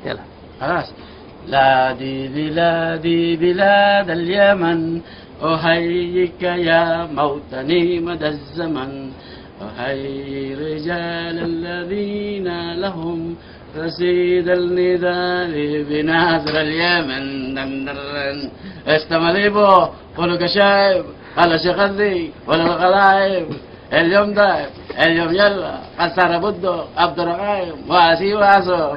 يلا خلاص. بلادي بلادي بلاد اليمن، أحييك يا موطني مدى الزمن، أحيي رجال الذين لهم رصيد النضال بناصر اليمن. دندرن استمليبو قولوا كشايب على شغلي ولا الغلايب. اليوم ده اليوم يلا قصر بدو عبد الرقايم واسي واسو.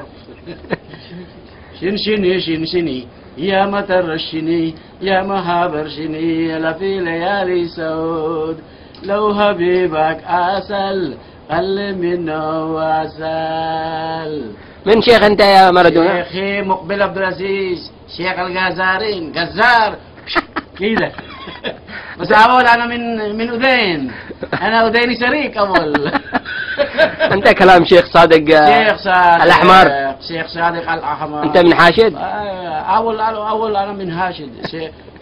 شنشني شنشني يا مترشني يا مهابرشني لفي ليالي سود، لو حبيبك أسل قل منه واسل. من شيخ أنت يا مارادونا؟ شيخي مقبل عبد العزيز شيخ الجزارين جزار كده. بس أول أنا من أذين، أنا أذيني شريك أول. أنت كلام شيخ صادق شيخ صادق الأحمر. شيخ صادق الأحمر. أنت من حاشد؟ أول أنا من حاشد.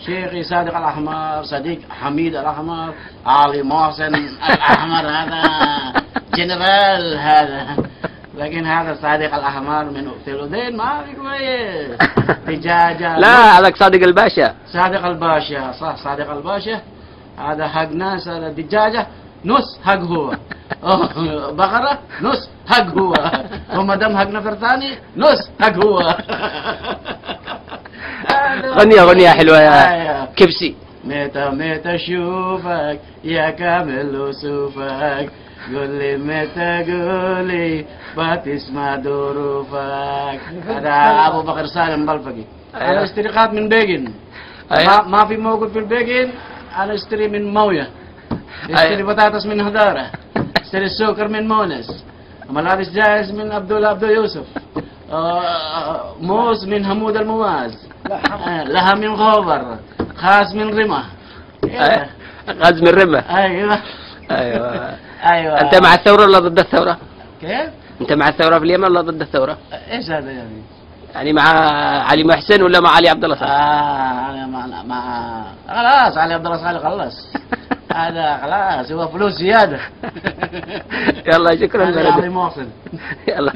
شيخي صادق الأحمر، صديق حميد الأحمر، علي محسن الأحمر، هذا جنرال هذا. لكن هذا صادق الأحمر من أذين ما في كويس. دجاجة. لا هذاك صادق الباشا. صادق الباشا صح، صادق الباشا هذا حق ناس. هذا دجاجة نص حق هو، بقرة نص حق هو، وما دام حق نفر ثاني نص حق هو. غنية حلوة يا كبسي. متى متى اشوفك يا كامل وصوفك، قول لي متى قولي بتسمع ظروفك. هذا ابو بكر سالم بلفقي. انا اشتري قاط من بيجن، ما في موجود في البيجن. انا اشتري من مويه، اشتري بطاطس من هداره، اشتري السكر من مونس، ملابس جاهز من عبد يوسف، موز من حمود المواز، لحم من غوبر، خاص من رمه. غاز من رمه. ايوه ايوه. انت مع الثوره ولا ضد الثوره؟ كيف؟ انت مع الثوره في اليمن ولا ضد الثوره؟ ايش هذا يعني؟ يعني مع علي محسن ولا مع علي عبد الله صالح؟ انا مع خلاص علي عبد الله صالح خلص. هذا خلاص هو فلوس زياده. يلا شكرا. علي محسن. يلا.